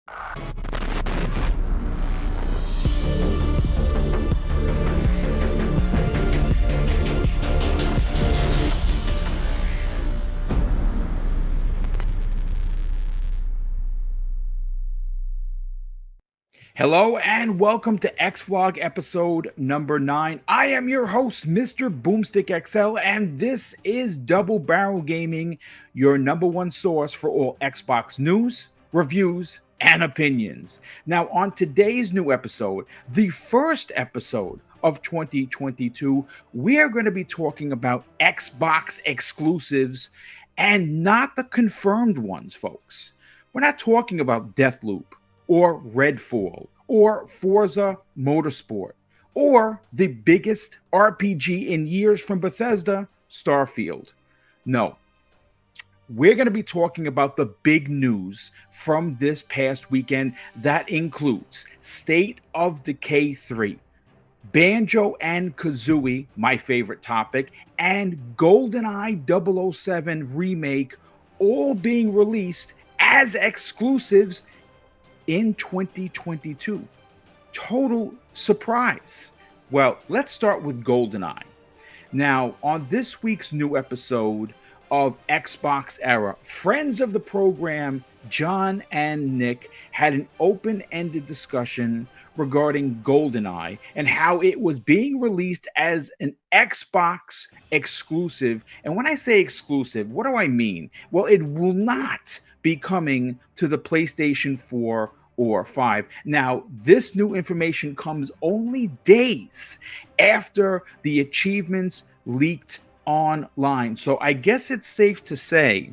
Hello and welcome to X-Vlog episode number 9. I am your host, MrBooMStickXL, and this is Double Barrel Gaming, your #1 source for all Xbox news, reviews, and opinions. Now, on today's new episode, the first episode of 2022, we are going to be talking about Xbox exclusives and not the confirmed ones, folks. We're not talking about Deathloop or Redfall, or Forza Motorsport, or the biggest RPG in years from Bethesda, Starfield. No, we're going to be talking about the big news from this past weekend that includes State of Decay 3, Banjo and Kazooie, my favorite topic, and GoldenEye 007 Remake, all being released as exclusives in 2022. Total surprise. Well, let's start with GoldenEye. Now, on this week's new episode of Xbox Era, friends of the program, John and Nick, had an open-ended discussion regarding GoldenEye and how it was being released as an Xbox exclusive. And when I say exclusive, what do I mean? Well, it will not be coming to the PlayStation 4 or 5. Now, this new information comes only days after the achievements leaked online. So I guess it's safe to say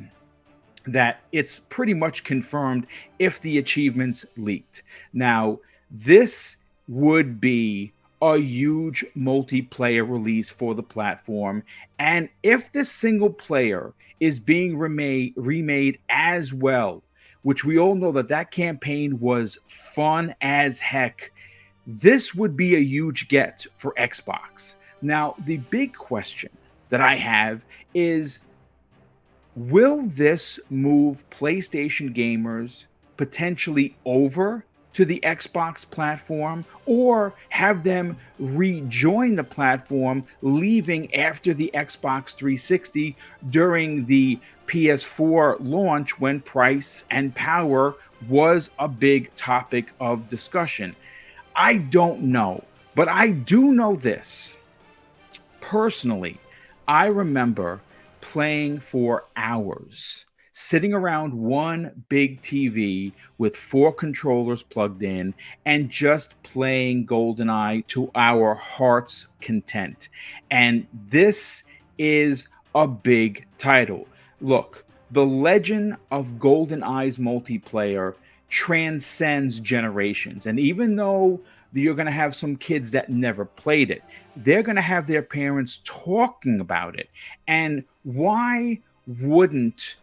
that it's pretty much confirmed if the achievements leaked. Now, this would be a huge multiplayer release for the platform. And if the single player is being remade as well, which we all know that campaign was fun as heck, this would be a huge get for Xbox. Now, the big question that I have is, will this move PlayStation gamers potentially over to the Xbox platform, or have them rejoin the platform, leaving after the Xbox 360 during the PS4 launch when price and power was a big topic of discussion? I don't know, but I do know this. Personally, I remember playing for hours, sitting around one big TV with 4 controllers plugged in and just playing GoldenEye to our heart's content. And this is a big title. Look, the legend of GoldenEye's multiplayer transcends generations. And even though you're going to have some kids that never played it, they're going to have their parents talking about it. And why wouldn't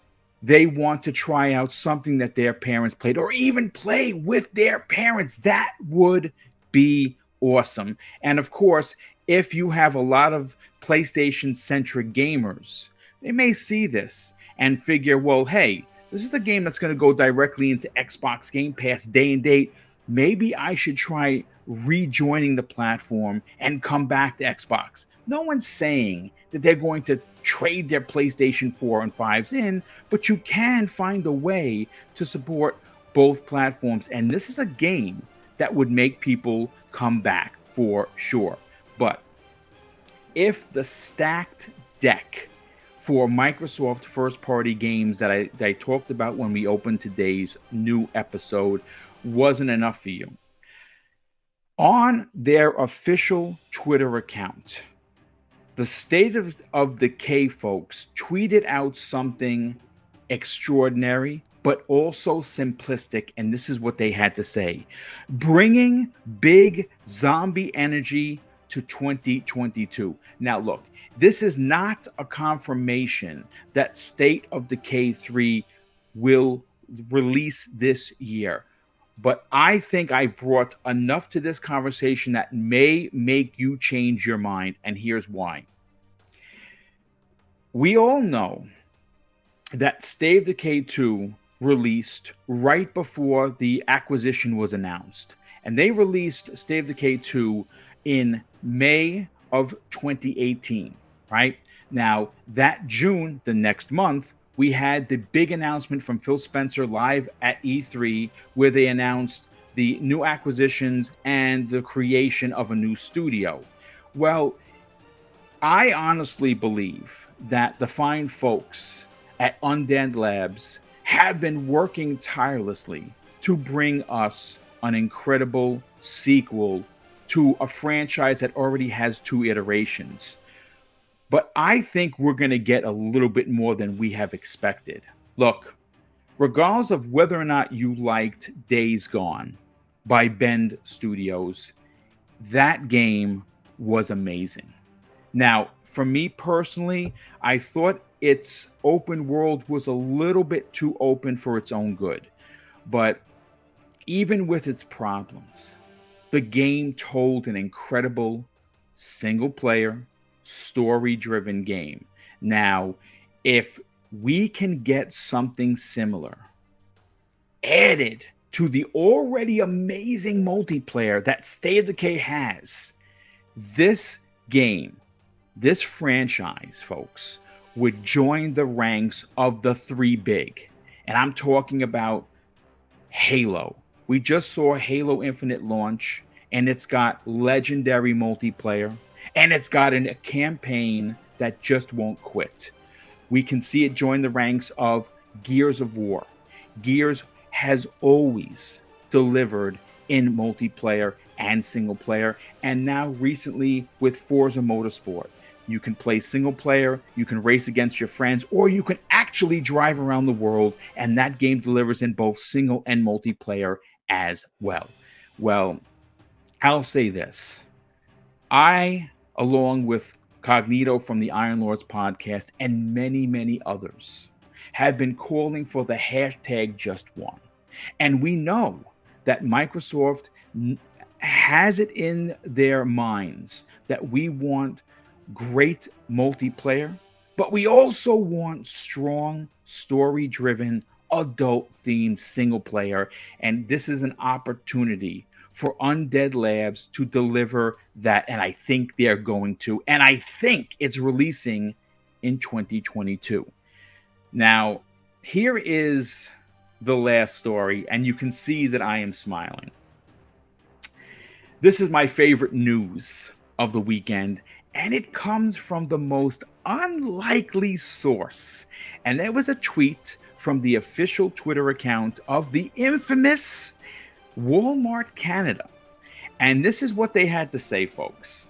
they want to try out something that their parents played, or even play with their parents? That would be awesome. And of course, if you have a lot of PlayStation-centric gamers, they may see this and figure, well, hey, this is the game that's going to go directly into Xbox Game Pass day and date. Maybe I should try rejoining the platform and come back to Xbox. No one's saying that they're going to trade their PlayStation 4 and 5s in, but you can find a way to support both platforms. And this is a game that would make people come back for sure. But if the stacked deck for Microsoft first-party games that I talked about when we opened today's new episode wasn't enough for you, on their official Twitter account, the State of Decay folks tweeted out something extraordinary, but also simplistic, and this is what they had to say: bringing big zombie energy to 2022. Now, look, this is not a confirmation that State of Decay 3 will release this year, but I think I brought enough to this conversation that may make you change your mind, and here's why. We all know that State of Decay 2 released right before the acquisition was announced. And they released State of Decay 2 in May of 2018, right? Now, that June, the next month, we had the big announcement from Phil Spencer live at E3 where they announced the new acquisitions and the creation of a new studio. Well, I honestly believe that the fine folks at Undead Labs have been working tirelessly to bring us an incredible sequel to a franchise that already has 2 iterations. But I think we're going to get a little bit more than we have expected. Look, regardless of whether or not you liked Days Gone by Bend Studios, that game was amazing. Now, for me personally, I thought its open world was a little bit too open for its own good. But even with its problems, the game told an incredible single player, story driven game. Now, if we can get something similar added to the already amazing multiplayer that State of Decay has, this game, this franchise, folks, would join the ranks of the three big. And I'm talking about Halo. We just saw Halo Infinite launch, and it's got legendary multiplayer, and it's got a campaign that just won't quit. We can see it join the ranks of Gears of War. Gears has always delivered in multiplayer and single player, and now recently with Forza Motorsport. You can play single player, you can race against your friends, or you can actually drive around the world, and that game delivers in both single and multiplayer as well. Well, I'll say this. I, along with Cognito from the Iron Lords podcast and many, many others, have been calling for the hashtag just one. And we know that Microsoft has it in their minds that we want great multiplayer, but we also want strong, story driven, adult themed single player. And this is an opportunity for Undead Labs to deliver that. And I think they're going to. And I think it's releasing in 2022. Now, here is the last story, and you can see that I am smiling. This is my favorite news of the weekend, and it comes from the most unlikely source. And there was a tweet from the official Twitter account of the infamous Walmart Canada. And this is what they had to say, folks.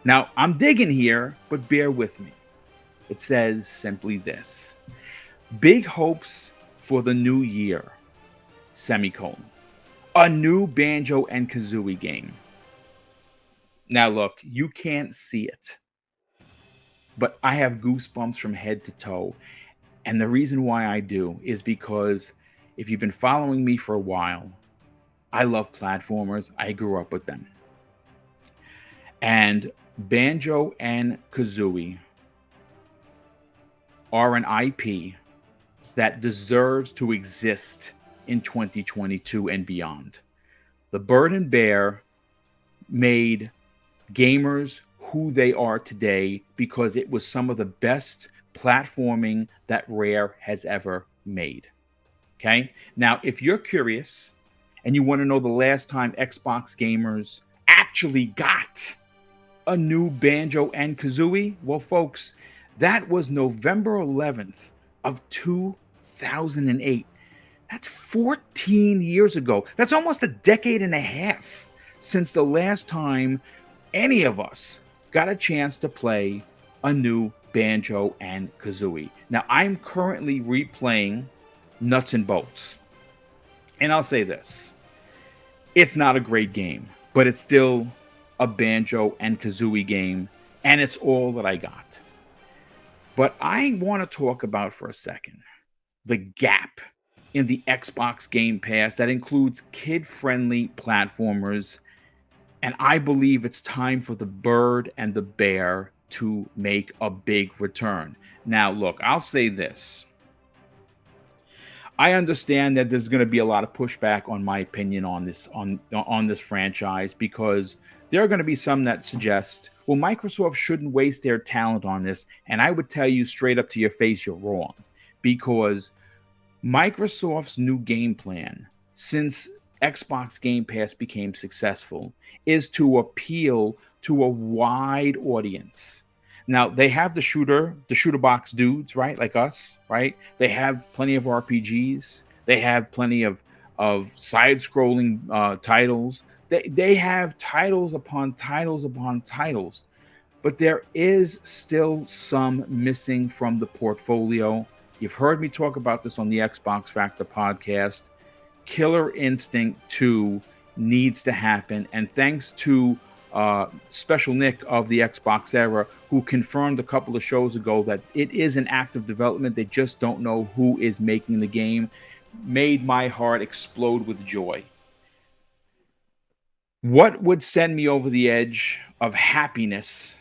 Now, I'm digging here, but bear with me. It says simply this: big hopes for the new year, semicolon. A new Banjo and Kazooie game. Now look, you can't see it, but I have goosebumps from head to toe. And the reason why I do is because if you've been following me for a while, I love platformers. I grew up with them. And Banjo and Kazooie are an IP that deserves to exist in 2022 and beyond. The Bird and Bear made gamers who they are today because it was some of the best platforming that Rare has ever made. Okay? Now, if you're curious and you want to know the last time Xbox gamers actually got a new Banjo and Kazooie, well, folks, that was November 11th of 2008. That's 14 years ago. That's almost a decade and a half since the last time any of us got a chance to play a new Banjo and Kazooie. Now, I'm currently replaying Nuts and Bolts. And I'll say this. It's not a great game, but it's still a Banjo and Kazooie game, and it's all that I got. But I want to talk about for a second the gap in the Xbox Game Pass that includes kid-friendly platformers, and I believe it's time for the Bird and the Bear to make a big return. Now, look, I'll say this. I understand that there's going to be a lot of pushback on my opinion on this franchise, because there are going to be some that suggest, well, Microsoft shouldn't waste their talent on this, and I would tell you straight up to your face, you're wrong, because Microsoft's new game plan, since Xbox Game Pass became successful, is to appeal to a wide audience. Now, they have the shooter box dudes, right? Like us, right? They have plenty of RPGs. They have plenty of side-scrolling titles. They have titles upon titles upon titles, but there is still some missing from the portfolio. You've heard me talk about this on the Xbox Factor podcast. Killer Instinct 2 needs to happen. And thanks to Special Nick of the Xbox Era, who confirmed a couple of shows ago that it is in active development, they just don't know who is making the game, made my heart explode with joy. What would send me over the edge of happiness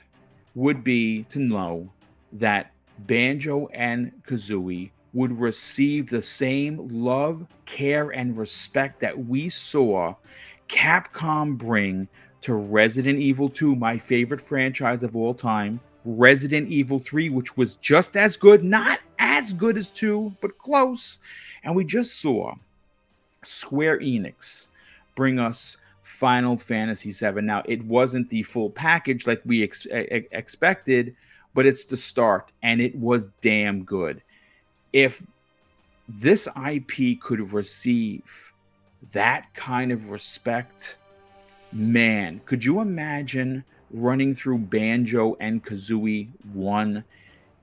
would be to know that Banjo and Kazooie would receive the same love, care, and respect that we saw Capcom bring to Resident Evil 2, my favorite franchise of all time, Resident Evil 3, which was just as good, not as good as 2, but close. And we just saw Square Enix bring us Final Fantasy VII. Now, it wasn't the full package like we expected, but it's the start, and it was damn good. If this IP could receive that kind of respect, man, could you imagine running through Banjo and Kazooie 1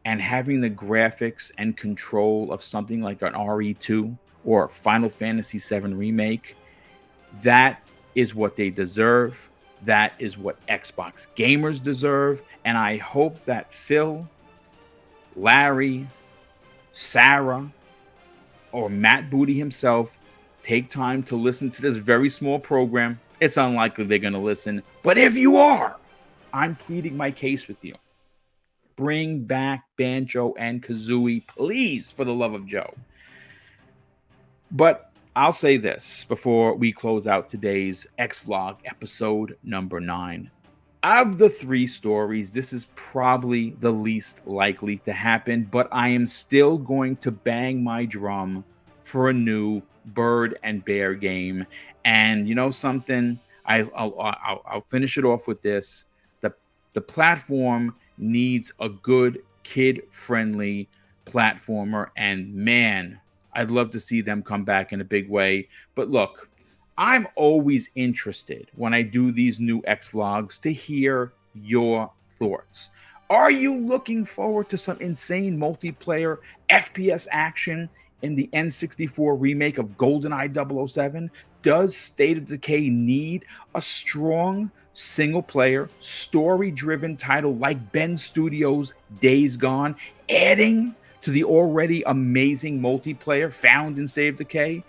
and having the graphics and control of something like an RE2 or Final Fantasy VII Remake? That is what they deserve. That is what Xbox gamers deserve. And I hope that Phil, Larry, Sarah, or Matt Booty himself take time to listen to this very small program. It's unlikely they're going to listen. But if you are, I'm pleading my case with you. Bring back Banjo and Kazooie, please, for the love of Joe. But I'll say this before we close out today's X-Vlog episode number 9. Of the 3 stories, this is probably the least likely to happen, but I am still going to bang my drum for a new Bird and Bear game. And you know something? I'll finish it off with this. The platform needs a good kid-friendly platformer, and man, I'd love to see them come back in a big way. But look, I'm always interested when I do these new X-Vlogs to hear your thoughts. Are you looking forward to some insane multiplayer FPS action in the N64 remake of GoldenEye 007? Does State of Decay need a strong single-player, story-driven title like Ben Studios' Days Gone, adding to the already amazing multiplayer found in State of Decay?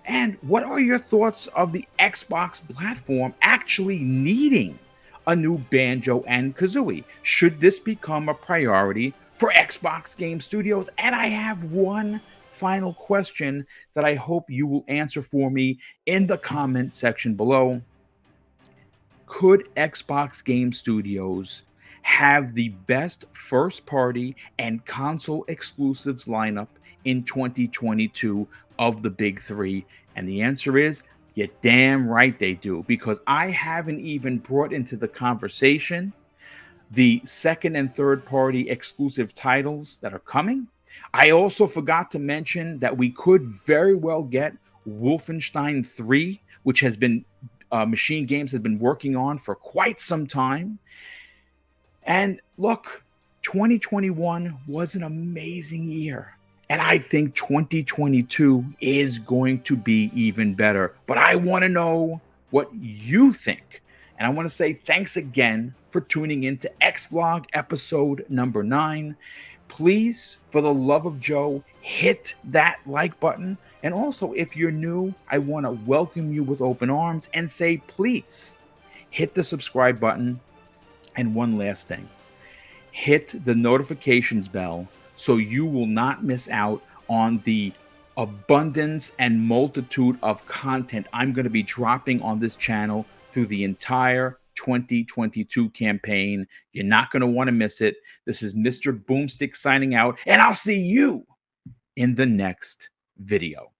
And what are your thoughts of the Xbox platform actually needing a new Banjo and Kazooie? Should this become a priority for Xbox Game Studios? And I have one final question that I hope you will answer for me in the comment section below. Could Xbox Game Studios have the best first-party and console exclusives lineup in 2022 of the big 3? And the answer is, you're damn right they do, because I haven't even brought into the conversation the second and third party exclusive titles that are coming. I also forgot to mention that we could very well get Wolfenstein 3, which has been Machine Games has been working on for quite some time. And look, 2021 was an amazing year. And I think 2022 is going to be even better. But I want to know what you think. And I want to say thanks again for tuning in to X-Vlog episode number 9. Please, for the love of Joe, hit that like button. And also, if you're new, I want to welcome you with open arms and say, please, hit the subscribe button. And one last thing, hit the notifications bell so you will not miss out on the abundance and multitude of content I'm going to be dropping on this channel through the entire 2022 campaign. You're not going to want to miss it. This is Mr. Boomstick signing out, and I'll see you in the next video.